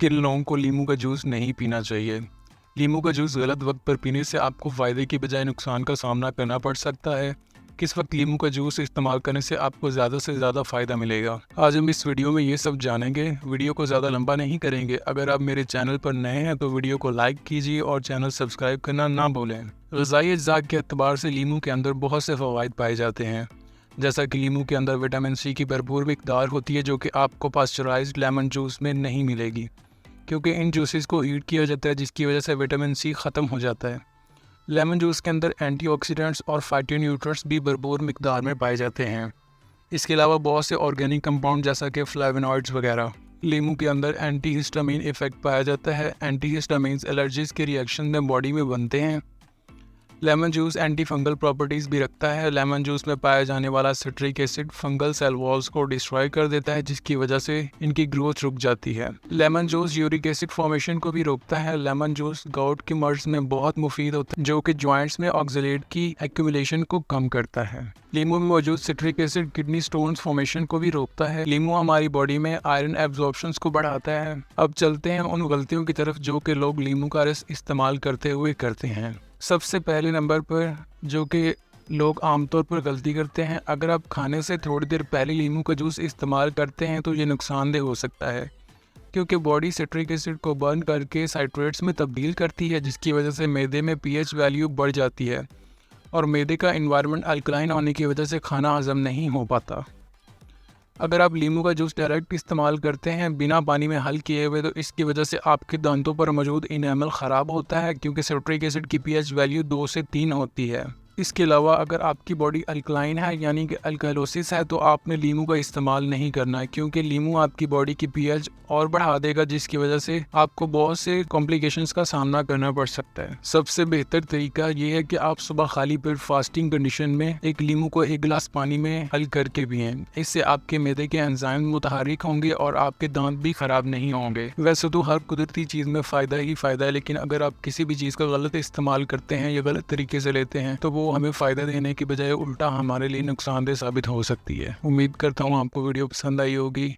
किन लोगों को नींबू का जूस नहीं पीना चाहिए। नींबू का जूस गलत वक्त पर पीने से आपको फ़ायदे की बजाय नुकसान का सामना करना पड़ सकता है। किस वक्त नींबू का जूस इस्तेमाल करने से आपको ज़्यादा से ज़्यादा फ़ायदा मिलेगा, आज हम इस वीडियो में ये सब जानेंगे। वीडियो को ज़्यादा लंबा नहीं करेंगे। अगर आप मेरे चैनल पर नए हैं तो वीडियो को लाइक कीजिए और चैनल सब्सक्राइब करना ना भूलें। ग़िज़ाई अज्जा के अतबार से नींबू के अंदर बहुत से फ़वाइद पाए जाते हैं, जैसा कि नींबू के अंदर विटामिन सी की भरपूर मिकदार होती है, जो कि आपको पास्चराइज्ड लेमन जूस में नहीं मिलेगी, क्योंकि इन जूसेस को हीट किया जाता है, जिसकी वजह से विटामिन सी ख़त्म हो जाता है। लेमन जूस के अंदर एंटीऑक्सीडेंट्स और फाइटोन्यूट्रिएंट्स भी भरपूर मिकदार में पाए जाते हैं। इसके अलावा बहुत से ऑर्गेनिक कंपाउंड जैसा कि फ्लेवोनॉइड्स वगैरह। नींबू के अंदर एंटीहिस्टामिन इफेक्ट पाया जाता है। एंटीहिस्टामिन्स एलर्जीज के रिएक्शन में बॉडी में बनते हैं। Lemon juice anti fungal properties भी रखता है। लेमन जूस में पाया जाने वाला citric acid fungal cell walls को डिस्ट्रॉय कर देता है, जिसकी वजह से इनकी ग्रोथ रुक जाती है। Lemon juice uric acid formation को भी रोकता है। लेमन जूस गाउट के मर्ज में बहुत मुफीद होता है, जो कि जॉइंट्स में ऑक्सलेट की एक्यूमुलेशन को कम करता है। नींबू में मौजूद citric acid kidney stones formation को भी रोकता है। नींबू हमारी बॉडी में आयरन एब्जॉर्प्शन को बढ़ाता है। अब चलते हैं उन गलतियों की तरफ जो कि लोग नींबू का रस इस्तेमाल करते हुए करते हैं। सबसे पहले नंबर पर जो कि लोग आमतौर पर गलती करते हैं, अगर आप खाने से थोड़ी देर पहले नींबू का जूस इस्तेमाल करते हैं तो ये नुकसानदेह हो सकता है, क्योंकि बॉडी सिट्रिक एसिड को बर्न करके साइट्रेट्स में तब्दील करती है, जिसकी वजह से मैदे में पीएच वैल्यू बढ़ जाती है और मैदे का एनवायरनमेंट अल्कलाइन होने की वजह से खाना हजम नहीं हो पाता। अगर आप नींबू का जूस डायरेक्ट इस्तेमाल करते हैं बिना पानी में हल किए हुए, तो इसकी वजह से आपके दांतों पर मौजूद इनेमल ख़राब होता है, क्योंकि सिट्रिक एसिड की पीएच वैल्यू 2 से 3 होती है। इसके अलावा अगर आपकी बॉडी अल्कलाइन है यानी कि अल्कलोसिस है, तो आपने नींबू का इस्तेमाल नहीं करना है, क्योंकि नींबू आपकी बॉडी की पीएच और बढ़ा देगा, जिसकी वजह से आपको बहुत से कॉम्प्लिकेशंस का सामना करना पड़ सकता है। सबसे बेहतर तरीका ये है कि आप सुबह खाली पेट फास्टिंग कंडीशन में एक नींबू को 1 गिलास पानी में हल करके पिएं। इससे आपके मैदे के एंजाइम मुतहरिक होंगे और आपके दांत भी खराब नहीं होंगे। वैसे तो हर कुदरती चीज़ में फ़ायदा ही फ़ायदा है, लेकिन अगर आप किसी भी चीज़ का गलत इस्तेमाल करते हैं या गलत तरीके से लेते हैं, तो वो हमें फ़ायदा देने की बजाय उल्टा हमारे लिए नुकसानदेह साबित हो सकती है। उम्मीद करता हूँ आपको वीडियो पसंद आई होगी।